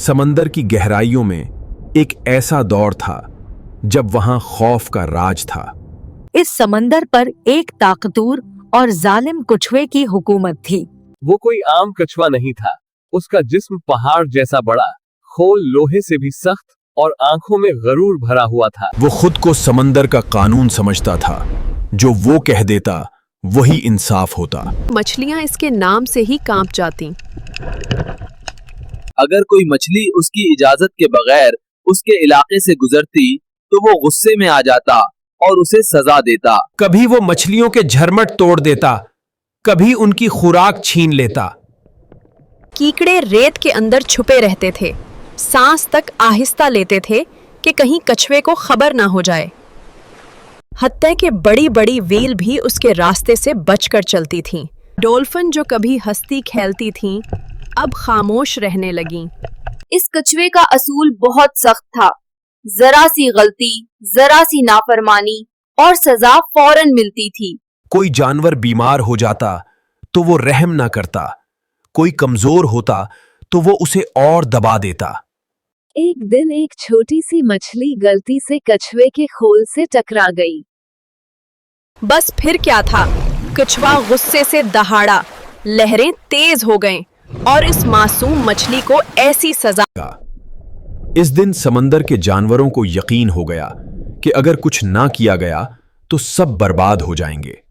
समंदर की गहराइयों में एक ऐसा दौर था जब वहां खौफ का राज था। इस समंदर पर एक ताकतवर और जालिम कछुए की हुकूमत थी। वो कोई आम कछुआ नहीं था। उसका जिस्म पहाड़ जैसा बड़ा, खोल लोहे से भी सख्त और आंखों में गरूर भरा हुआ था। वो खुद को समंदर का कानून समझता था। जो वो कह देता वही इंसाफ होता। मछलियां इसके नाम से ही कांप जाती। अगर कोई मछली उसकी इजाजत के बगैर उसके इलाके से गुजरती तो वो गुस्से में आ जाता और उसे सजा देता। कभी वो मछलियों के झरमट तोड़ देता, कभी उनकी खुराक छीन लेता। कीकड़े रेत के अंदर छुपे रहते थे, सांस तक आहिस्ता लेते थे कि कहीं कछुए को खबर ना हो जाए। हत्या के बड़ी बड़ी व्हील भी उसके रास्ते से बचकर चलती थीं। डॉल्फिन जो कभी हंसती खेलती थीं, अब खामोश रहने लगीं। इस कछुए का असूल बहुत सख्त था। जरा सी गलती, जरा सी नाफरमानी और सजा फौरन मिलती थी। कोई जानवर बीमार हो जाता तो वो रहम ना करता, कोई कमजोर होता तो वो उसे और दबा देता। एक दिन एक छोटी सी मछली गलती से कछुए के खोल से टकरा गई। बस फिर क्या था, कछुआ गुस्से से दहाड़ा, लहरें तेज हो गईं और इस मासूम मछली को ऐसी सजा। इस दिन समंदर के जानवरों को यकीन हो गया कि अगर कुछ ना किया गया तो सब बर्बाद हो जाएंगे।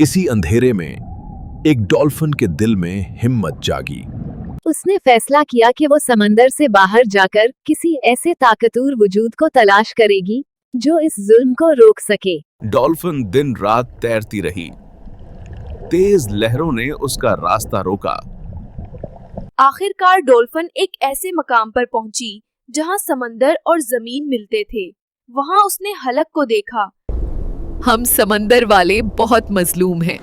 इसी अंधेरे में एक डॉल्फिन के दिल में हिम्मत जागी। उसने फैसला किया कि वो समंदर से बाहर जाकर किसी ऐसे ताकतवर वजूद को तलाश करेगी जो इस जुल्म को रोक सके। डॉल्फिन दिन रात तैरती रही। तेज लहरों ने उसका रास्ता रोका। आखिरकार डॉल्फिन एक ऐसे मकाम पर पहुंची जहां समंदर और जमीन मिलते थे। वहां उसने हलक को देखा। हम समंदर वाले बहुत मजलूम हैं।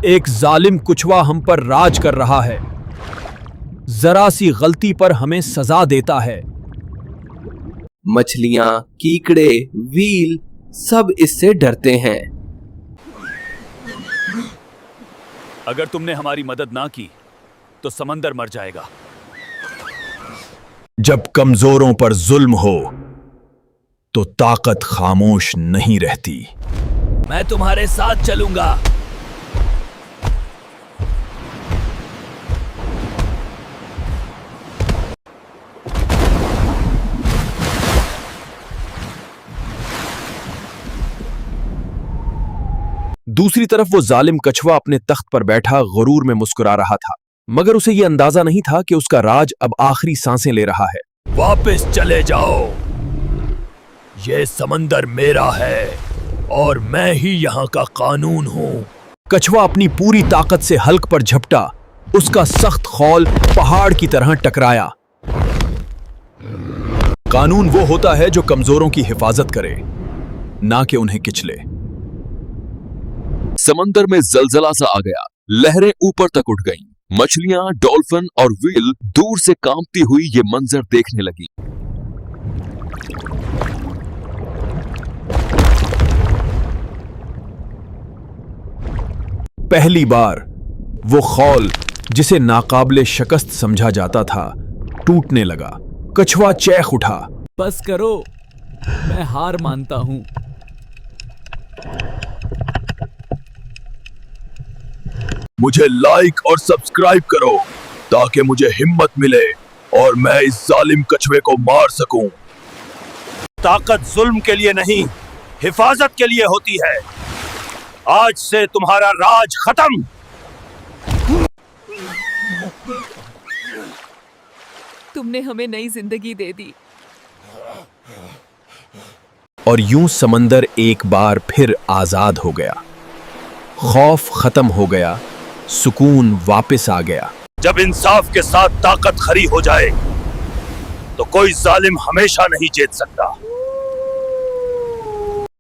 एक जालिम कछुआ हम पर राज कर रहा है, जरा सी गलती पर हमें सजा देता है। मछलियां, कीकड़े, व्हील सब इससे डरते हैं। अगर तुमने हमारी मदद ना की तो समंदर मर जाएगा। जब कमजोरों पर जुल्म हो तो ताकत खामोश नहीं रहती। मैं तुम्हारे साथ चलूंगा। दूसरी तरफ वो जालिम कछुआ अपने तख्त पर बैठा गुरूर में मुस्कुरा रहा था, मगर उसे ये अंदाजा नहीं था कि उसका राज अब आखिरी सांसें ले रहा है। वापस चले जाओ, ये समंदर मेरा है और मैं ही यहाँ का कानून हूँ। कछुआ अपनी पूरी ताकत से हल्क पर झपटा। उसका सख्त खौल पहाड़ की तरह टकराया। कानून वो होता है जो कमजोरों की हिफाजत करे, ना कि उन्हें किचले। समंदर में जलजला सा आ गया। लहरें ऊपर तक उठ गईं। मछलियां, डॉल्फिन और व्हील दूर से कांपती हुई ये मंजर देखने लगी। पहली बार वो खौल जिसे नाकाबिले शिकस्त समझा जाता था टूटने लगा। कछुआ चैख उठा। बस करो, मैं हार मानता हूं। मुझे लाइक और सब्सक्राइब करो ताकि मुझे हिम्मत मिले और मैं इस जालिम कछुए को मार सकूं। ताकत जुल्म के लिए नहीं, हिफाजत के लिए होती है। आज से तुम्हारा राज खत्म। तुमने हमें नई जिंदगी दे दी। और यूं समंदर एक बार फिर आजाद हो गया। खौफ खत्म हो गया, सुकून वापस आ गया। जब इंसाफ के साथ ताकत खरी हो जाए तो कोई जालिम हमेशा नहीं जीत सकता।